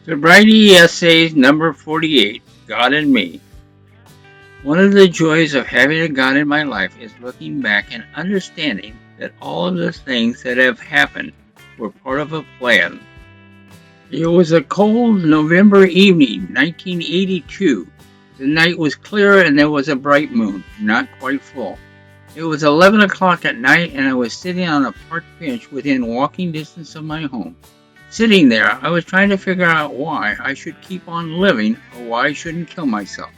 Sobriety Essays number 48, God and Me. One of the joys of having a God in my life is looking back and understanding that all of the things that have happened were part of a plan. It was a cold November evening, 1982. The night was clear and there was a bright moon, not quite full. It was 11 o'clock at night and I was sitting on a park bench within walking distance of my home. Sitting there, I was trying to figure out why I should keep on living or why I shouldn't kill myself.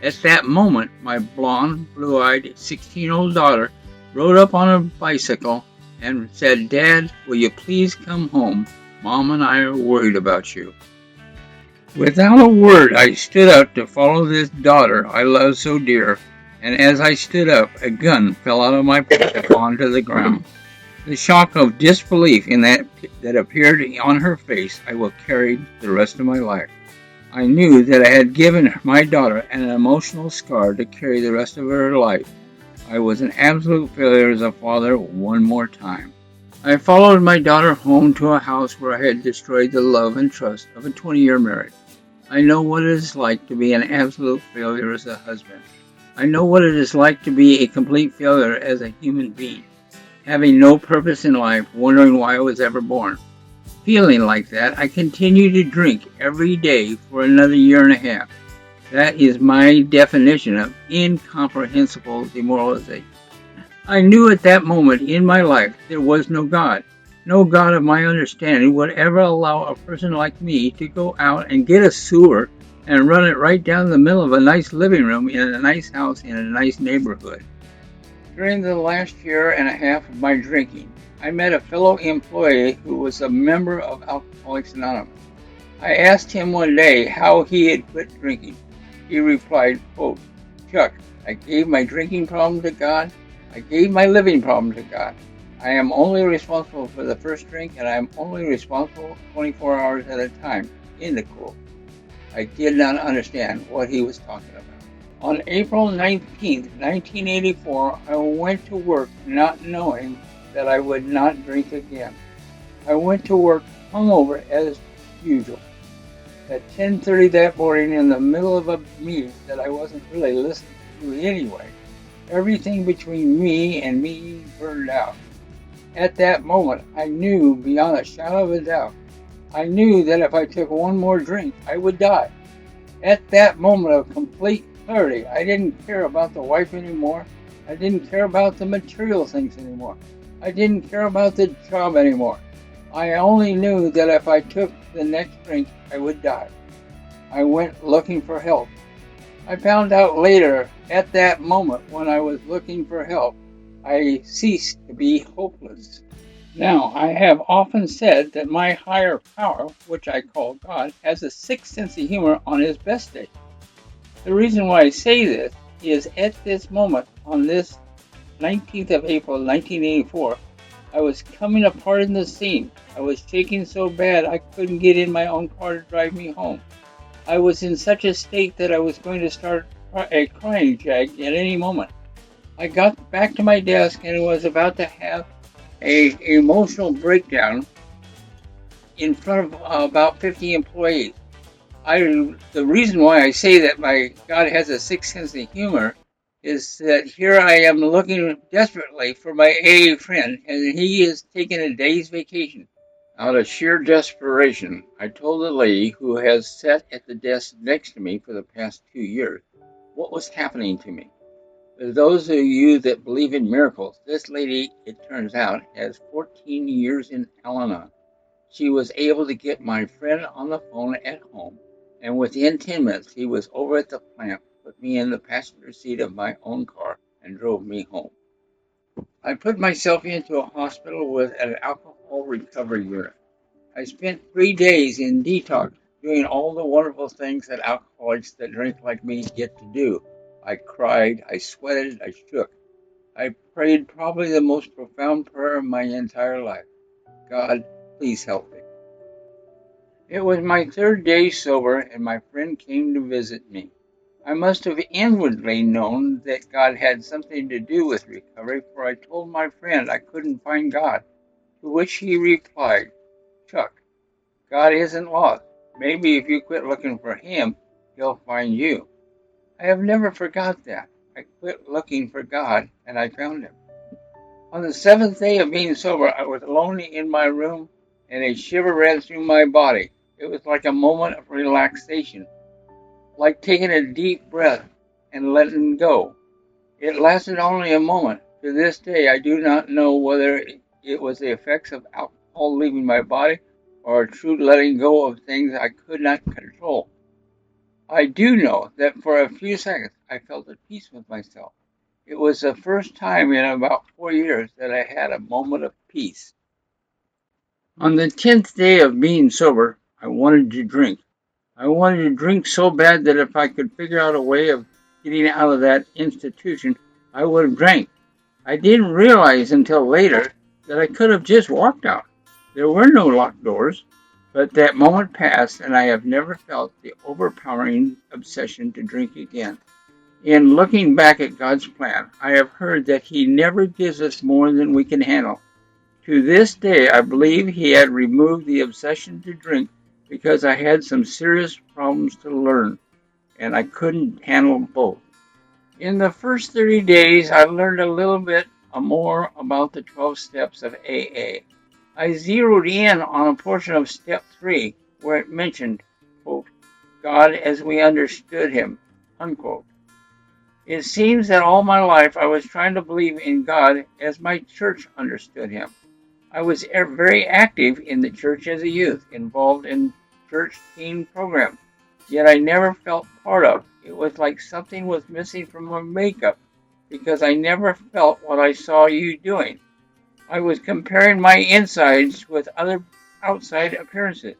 At that moment, my blonde, blue-eyed 16-year-old daughter rode up on a bicycle and said, "Dad, will you please come home? Mom and I are worried about you." Without a word, I stood up to follow this daughter I loved so dear, and as I stood up, a gun fell out of my pocket onto the ground. The shock of disbelief in that appeared on her face I will carry the rest of my life. I knew that I had given my daughter an emotional scar to carry the rest of her life. I was an absolute failure as a father one more time. I followed my daughter home to a house where I had destroyed the love and trust of a 20-year marriage. I know what it is like to be an absolute failure as a husband. I know what it is like to be a complete failure as a human being, having no purpose in life, wondering why I was ever born. Feeling like that, I continued to drink every day for another year and a half. That is my definition of incomprehensible demoralization. I knew at that moment in my life there was no God. No God of my understanding would ever allow a person like me to go out and get a sewer and run it right down the middle of a nice living room in a nice house in a nice neighborhood. During the last year and a half of my drinking, I met a fellow employee who was a member of Alcoholics Anonymous. I asked him one day how he had quit drinking. He replied, quote, "Chuck, I gave my drinking problem to God. I gave my living problem to God. I am only responsible for the first drink and I am only responsible 24 hours at a time." End of quote. I did not understand what he was talking about. On April 19th, 1984, I went to work not knowing that I would not drink again. I went to work hungover as usual. At 10:30 that morning, in the middle of a meeting that I wasn't really listening to anyway, everything between me and me burned out. At that moment, I knew beyond a shadow of a doubt, I knew that if I took one more drink, I would die. At that moment of complete clarity, I didn't care about the wife anymore. I didn't care about the material things anymore. I didn't care about the job anymore. I only knew that if I took the next drink, I would die. I went looking for help. I found out later, at that moment when I was looking for help, I ceased to be hopeless. Now, I have often said that my higher power, which I call God, has a sixth sense of humor on his best day. The reason why I say this is at this moment, on this 19th of April 1984, I was coming apart in the seam. I was shaking so bad I couldn't get in my own car to drive me home. I was in such a state that I was going to start a crying jag at any moment. I got back to my desk and was about to have an emotional breakdown in front of about 50 employees. The reason why I say that my God has a sixth sense of humor is that here I am looking desperately for my AA friend, and he is taking a day's vacation. Out of sheer desperation, I told the lady who has sat at the desk next to me for the past 2 years what was happening to me. For those of you that believe in miracles, this lady, it turns out, has 14 years in Al Anon. She was able to get my friend on the phone at home, and within 10 minutes he was over at the plant, put me in the passenger seat of my own car, and drove me home. I put myself into a hospital with an alcohol recovery unit. I spent 3 days in detox, doing all the wonderful things that alcoholics that drink like me get to do. I cried, I sweated, I shook. I prayed probably the most profound prayer of my entire life. God, please help me. It was my third day sober, and my friend came to visit me. I must have inwardly known that God had something to do with recovery, for I told my friend I couldn't find God, to which he replied, "Chuck, God isn't lost. Maybe if you quit looking for him, he'll find you. I have never forgot that. I quit looking for God, and I found him. On the seventh day of being sober, I was alone in my room, and a shiver ran through my body. It was like a moment of relaxation, like taking a deep breath and letting go. It lasted only a moment. To this day, I do not know whether it was the effects of alcohol leaving my body or a true letting go of things I could not control. I do know that for a few seconds I felt at peace with myself. It was the first time in about 4 years that I had a moment of peace. On the 10th day of being sober, I wanted to drink. I wanted to drink so bad that if I could figure out a way of getting out of that institution, I would have drank. I didn't realize until later that I could have just walked out. There were no locked doors, but that moment passed and I have never felt the overpowering obsession to drink again. In looking back at God's plan, I have heard that He never gives us more than we can handle. To this day, I believe He had removed the obsession to drink because I had some serious problems to learn, and I couldn't handle both. In the first 30 days, I learned a little bit more about the 12 steps of AA. I zeroed in on a portion of step 3 where it mentioned, quote, God as we understood him, unquote. It seems that all my life I was trying to believe in God as my church understood him. I was very active in the church as a youth, involved in church teen programs, yet I never felt part of. It was like something was missing from my makeup because I never felt what I saw you doing. I was comparing my insides with other outside appearances.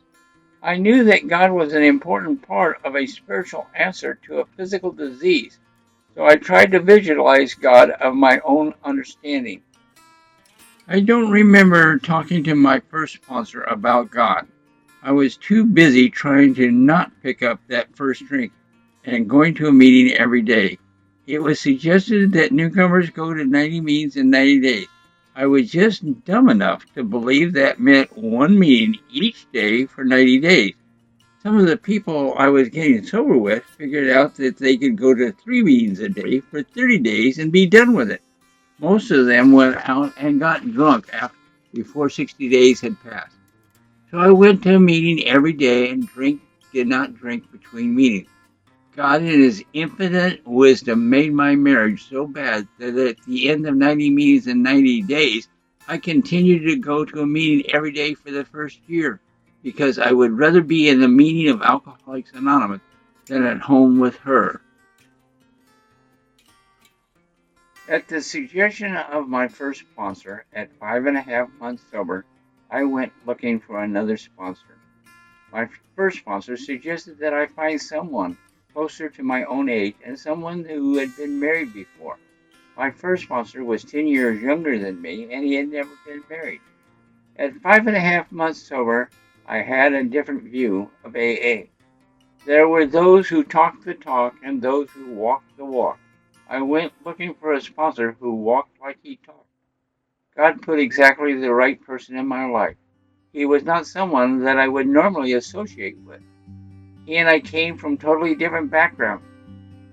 I knew that God was an important part of a spiritual answer to a physical disease, so I tried to visualize God of my own understanding. I don't remember talking to my first sponsor about God. I was too busy trying to not pick up that first drink and going to a meeting every day. It was suggested that newcomers go to 90 meetings in 90 days. I was just dumb enough to believe that meant one meeting each day for 90 days. Some of the people I was getting sober with figured out that they could go to 3 meetings a day for 30 days and be done with it. Most of them went out and got drunk before 60 days had passed. So I went to a meeting every day and did not drink between meetings. God in his infinite wisdom made my marriage so bad that at the end of 90 meetings in 90 days, I continued to go to a meeting every day for the first year because I would rather be in the meeting of Alcoholics Anonymous than at home with her. At the suggestion of my first sponsor, at 5.5 months sober, I went looking for another sponsor. My first sponsor suggested that I find someone closer to my own age and someone who had been married before. My first sponsor was 10 years younger than me and he had never been married. At 5.5 months sober, I had a different view of AA. There were those who talked the talk and those who walked the walk. I went looking for a sponsor who walked like he talked. God put exactly the right person in my life. He was not someone that I would normally associate with. He and I came from totally different backgrounds.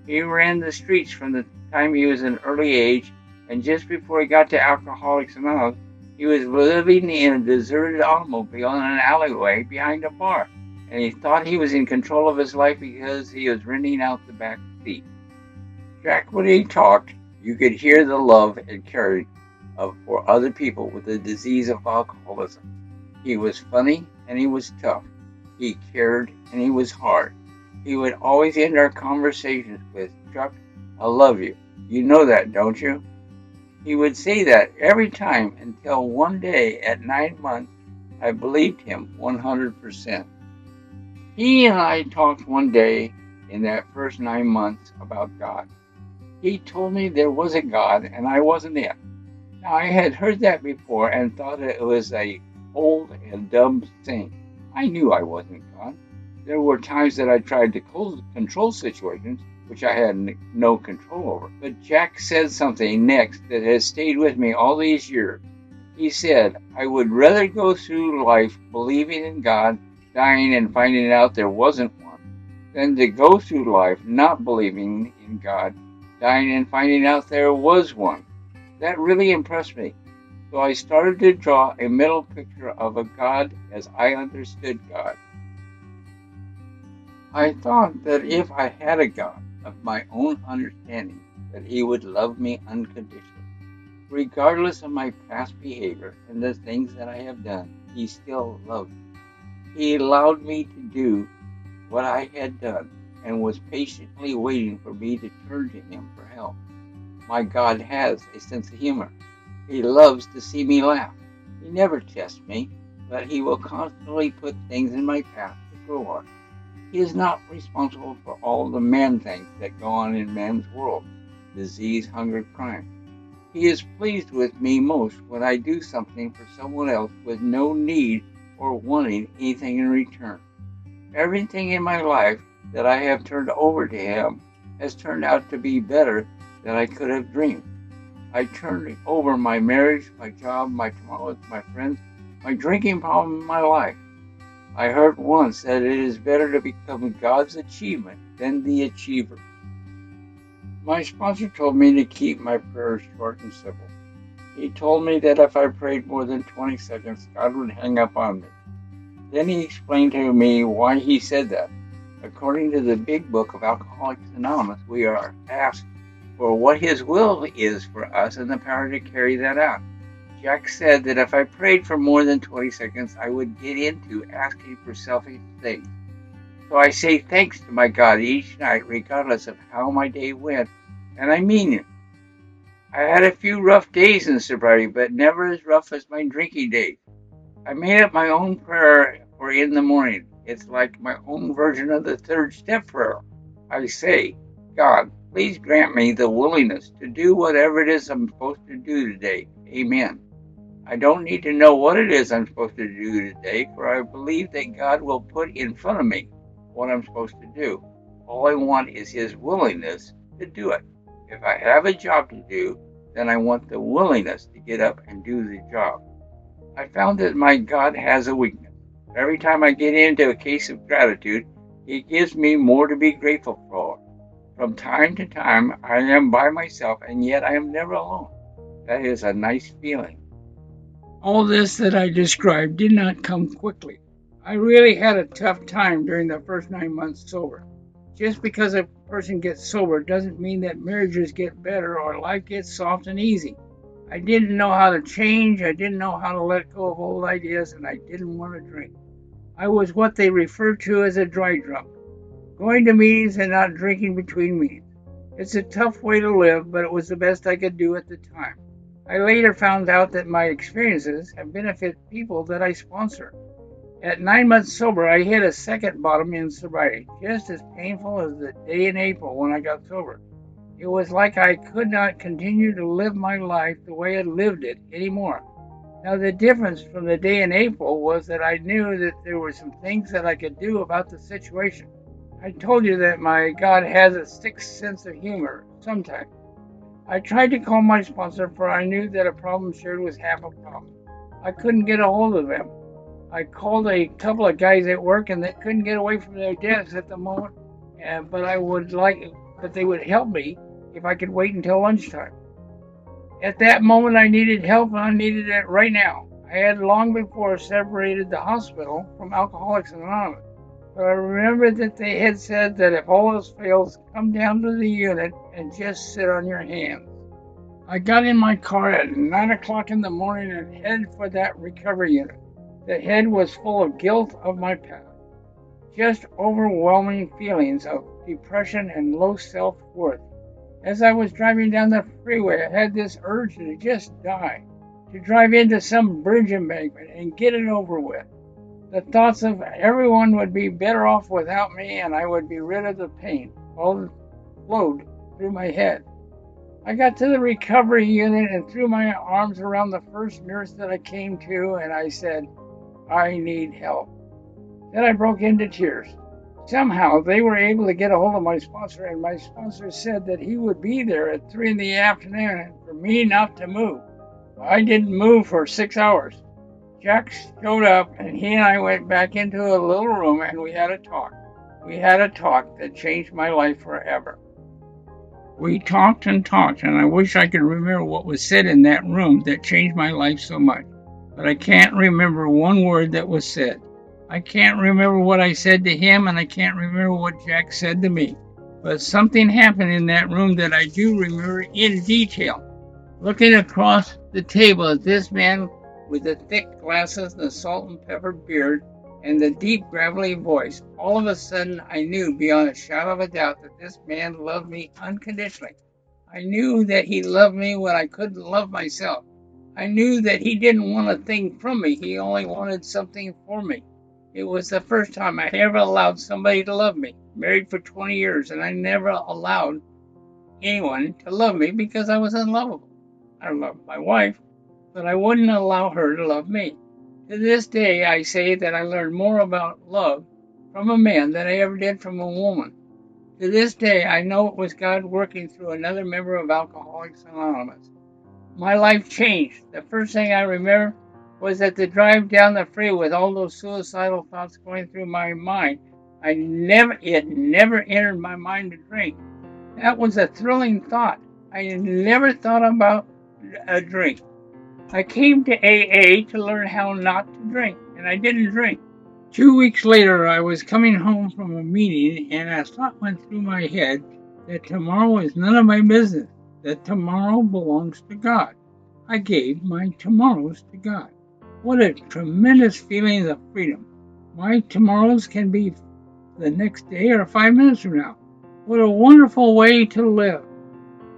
He ran the streets from the time he was an early age, and just before he got to Alcoholics Anonymous, he was living in a deserted automobile in an alleyway behind a bar, and he thought he was in control of his life because he was renting out the back seat. Jack, when he talked, you could hear the love and caring for other people with the disease of alcoholism. He was funny and he was tough. He cared and he was hard. He would always end our conversations with, Chuck, I love you. You know that, don't you? He would say that every time until one day at 9 months, I believed him 100%. He and I talked one day in that first 9 months about God. He told me there was a God and I wasn't it. Now, I had heard that before and thought it was a old and dumb thing. I knew I wasn't God. There were times that I tried to control situations which I had no control over. But Jack said something next that has stayed with me all these years. He said, I would rather go through life believing in God dying and finding out there wasn't one, than to go through life not believing in God, dying and finding out there was one. That really impressed me. So I started to draw a mental picture of a God as I understood God. I thought that if I had a God of my own understanding, that He would love me unconditionally. Regardless of my past behavior and the things that I have done, He still loved me. He allowed me to do what I had done and was patiently waiting for me to turn to Him for help. My God has a sense of humor. He loves to see me laugh. He never tests me, but He will constantly put things in my path to grow on. He is not responsible for all the man things that go on in man's world, disease, hunger, crime. He is pleased with me most when I do something for someone else with no need or wanting anything in return. Everything in my life that I have turned over to Him has turned out to be better than I could have dreamed. I turned over my marriage, my job, my tomorrow with my friends, my drinking problem in my life. I heard once that it is better to become God's achievement than the achiever. My sponsor told me to keep my prayers short and simple. He told me that if I prayed more than 20 seconds, God would hang up on me. Then he explained to me why he said that. According to the big book of Alcoholics Anonymous, we are asked for what His will is for us and the power to carry that out. Jack said that if I prayed for more than 20 seconds, I would get into asking for selfish things. So I say thanks to my God each night, regardless of how my day went, and I mean it. I had a few rough days in sobriety, but never as rough as my drinking days. I made up my own prayer for in the morning. It's like my own version of the third step prayer. I say, God, please grant me the willingness to do whatever it is I'm supposed to do today. Amen. I don't need to know what it is I'm supposed to do today, for I believe that God will put in front of me what I'm supposed to do. All I want is His willingness to do it. If I have a job to do, then I want the willingness to get up and do the job. I found that my God has a weakness. Every time I get into a case of gratitude, He gives me more to be grateful for. From time to time, I am by myself, and yet I am never alone. That is a nice feeling. All this that I described did not come quickly. I really had a tough time during the first 9 months sober. Just because a person gets sober doesn't mean that marriages get better or life gets soft and easy. I didn't know how to change, I didn't know how to let go of old ideas, and I didn't want to drink. I was what they refer to as a dry drunk, going to meetings and not drinking between meetings. It's a tough way to live, but it was the best I could do at the time. I later found out that my experiences have benefited people that I sponsor. At 9 months sober, I hit a second bottom in sobriety, just as painful as the day in April when I got sober. It was like I could not continue to live my life the way I lived it anymore. Now, the difference from the day in April was that I knew that there were some things that I could do about the situation. I told you that my God has a sixth sense of humor sometimes. I tried to call my sponsor, for I knew that a problem shared was half a problem. I couldn't get a hold of them. I called a couple of guys at work, and they couldn't get away from their desks at the moment. But they would help me if I could wait until lunchtime. At that moment, I needed help, and I needed it right now. I had long before separated the hospital from Alcoholics Anonymous. But I remembered that they had said that if all else fails, come down to the unit and just sit on your hands. I got in my car at 9 o'clock in the morning and headed for that recovery unit. The head was full of guilt of my past, just overwhelming feelings of depression and low self-worth. As I was driving down the freeway, I had this urge to just die, to drive into some bridge embankment and get it over with. The thoughts of everyone would be better off without me, and I would be rid of the pain all flowed through my head. I got to the recovery unit and threw my arms around the first nurse that I came to, and I said, I need help. Then I broke into tears. Somehow they were able to get a hold of my sponsor, and my sponsor said that he would be there at 3 in the afternoon and for me not to move. I didn't move for 6 hours. Jack showed up, and he and I went back into a little room, and we had a talk. We had a talk that changed my life forever. We talked and talked, and I wish I could remember what was said in that room that changed my life so much. But I can't remember one word that was said. I can't remember what I said to him, and I can't remember what Jack said to me. But something happened in that room that I do remember in detail. Looking across the table at this man with the thick glasses, the salt and pepper beard, and the deep gravelly voice, all of a sudden I knew beyond a shadow of a doubt that this man loved me unconditionally. I knew that he loved me when I couldn't love myself. I knew that he didn't want a thing from me, he only wanted something for me. It was the first time I ever allowed somebody to love me. Married for 20 years, and I never allowed anyone to love me because I was unlovable. I loved my wife, but I wouldn't allow her to love me. To this day, I say that I learned more about love from a man than I ever did from a woman. To this day, I know it was God working through another member of Alcoholics Anonymous. My life changed. The first thing I remember was that the drive down the freeway with all those suicidal thoughts going through my mind. It never entered my mind to drink. That was a thrilling thought. I never thought about a drink. I came to AA to learn how not to drink, and I didn't drink. 2 weeks later, I was coming home from a meeting, and a thought went through my head that tomorrow is none of my business, that tomorrow belongs to God. I gave my tomorrows to God. What a tremendous feeling of freedom. My tomorrows can be the next day or 5 minutes from now. What a wonderful way to live.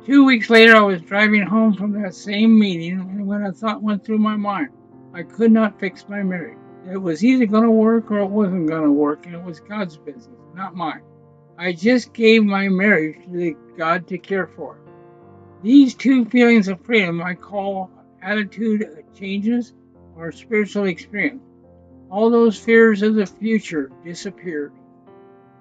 2 weeks later, I was driving home from that same meeting, and when a thought went through my mind, I could not fix my marriage. It was either going to work or it wasn't going to work, and it was God's business, not mine. I just gave my marriage to God to care for. These two feelings of freedom I call attitude changes or spiritual experience. All those fears of the future disappeared.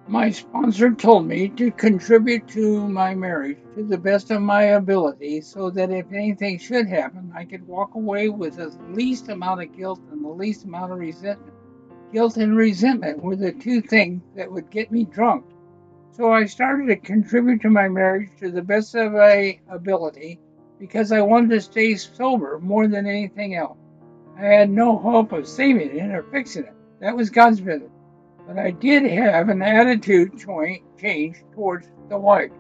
My sponsor told me to contribute to my marriage to the best of my ability so that if anything should happen, I could walk away with the least amount of guilt and the least amount of resentment. Guilt and resentment were the two things that would get me drunk. So I started to contribute to my marriage to the best of my ability because I wanted to stay sober more than anything else. I had no hope of saving it or fixing it. That was God's business. But I did have an attitude change towards the wife.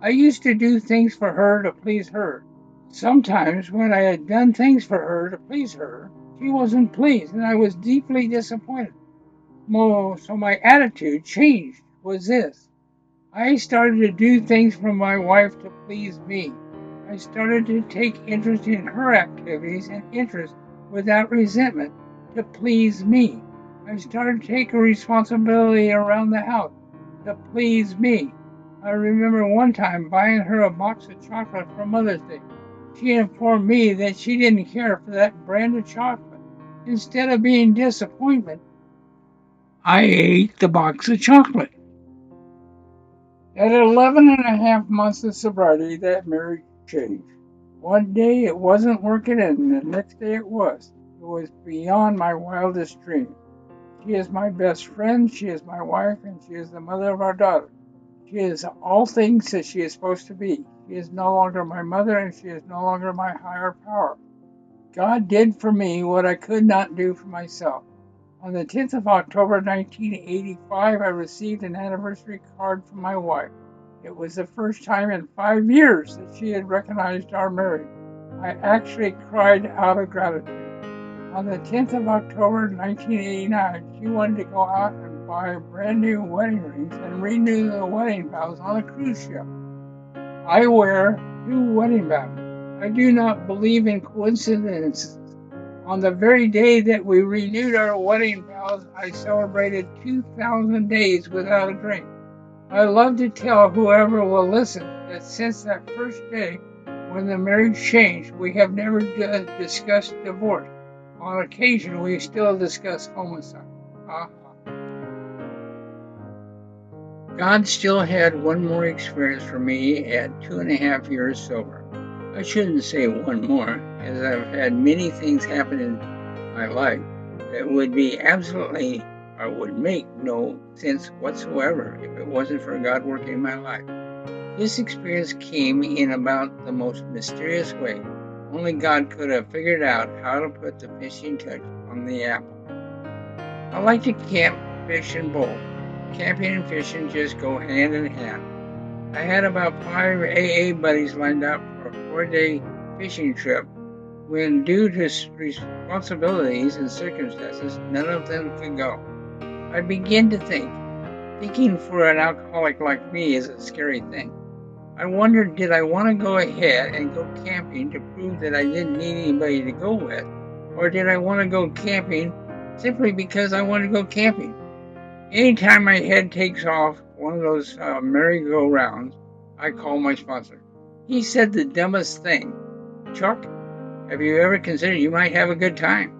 I used to do things for her to please her. Sometimes when I had done things for her to please her, she wasn't pleased, and I was deeply disappointed. So my attitude changed was this. I started to do things for my wife to please me. I started to take interest in her activities and interests without resentment to please me. I started to take a responsibility around the house to please me. I remember one time buying her a box of chocolate for Mother's Day. She informed me that she didn't care for that brand of chocolate. Instead of being disappointed, I ate the box of chocolate. At 11 and a half months of sobriety, that marriage changed. One day it wasn't working, and the next day it was. It was beyond my wildest dreams. She is my best friend, she is my wife, and she is the mother of our daughter. She is all things that she is supposed to be. She is no longer my mother, and she is no longer my higher power. God did for me what I could not do for myself. On the 10th of October 1985, I received an anniversary card from my wife. It was the first time in 5 years that she had recognized our marriage. I actually cried out of gratitude. On the 10th of October 1989, she wanted to go out and buy brand new wedding rings and renew the wedding vows on a cruise ship. I wear 2 wedding vows. I do not believe in coincidences. On the very day that we renewed our wedding vows, I celebrated 2,000 days without a drink. I love to tell whoever will listen that since that first day when the marriage changed, we have never discussed divorce. On occasion, we still discuss homicide. God still had one more experience for me at 2.5 years sober. I shouldn't say one more, as I've had many things happen in my life that would be absolutely or would make no sense whatsoever if it wasn't for God working in my life. This experience came in about the most mysterious way. Only God could have figured out how to put the finishing touch on the apple. I like to camp, fish, and bowl. Camping and fishing just go hand in hand. I had about 5 AA buddies lined up for a 4-day fishing trip when, due to responsibilities and circumstances, none of them could go. I began to think. Thinking for an alcoholic like me is a scary thing. I wondered, did I want to go ahead and go camping to prove that I didn't need anybody to go with? Or did I want to go camping simply because I wanted to go camping? Anytime my head takes off one of those merry-go-rounds, I call my sponsor. He said the dumbest thing. Chuck, have you ever considered you might have a good time?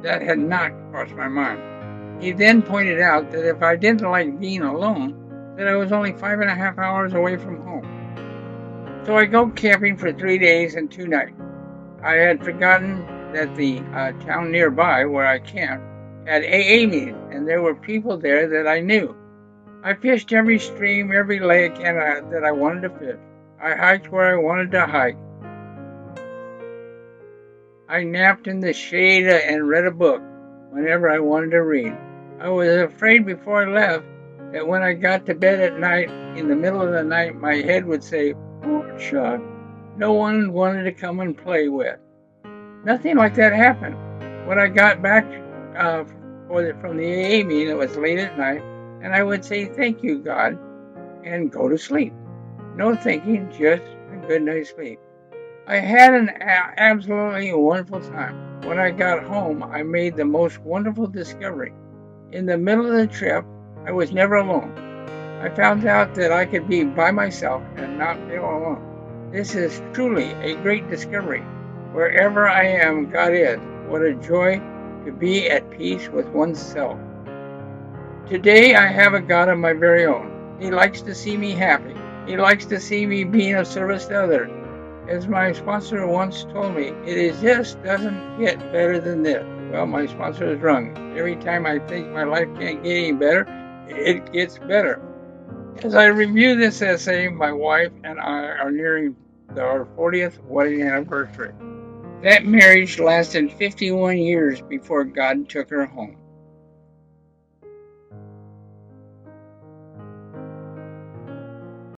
That had not crossed my mind. He then pointed out that if I didn't like being alone, that I was only 5.5 hours away from home. So I go camping for 3 days and 2 nights. I had forgotten that the town nearby where I camped had AA meetings, and there were people there that I knew. I fished every stream, every lake, and that I wanted to fish. I hiked where I wanted to hike. I napped in the shade and read a book whenever I wanted to read. I was afraid before I left that when I got to bed at night, in the middle of the night, my head would say, "Poor Chuck, no one wanted to come and play with." Nothing like that happened. When I got back from the AA meeting, it was late at night, and I would say, "Thank you, God," and go to sleep. No thinking, just a good night's sleep. I had an absolutely wonderful time. When I got home, I made the most wonderful discovery. In the middle of the trip, I was never alone. I found out that I could be by myself and not feel alone. This is truly a great discovery. Wherever I am, God is. What a joy to be at peace with oneself. Today, I have a God of my very own. He likes to see me happy. He likes to see me being of service to others. As my sponsor once told me, it just doesn't get better than this. Well, my sponsor is wrong. Every time I think my life can't get any better, it gets better. As I review this essay, my wife and I are nearing our 40th wedding anniversary. That marriage lasted 51 years before God took her home.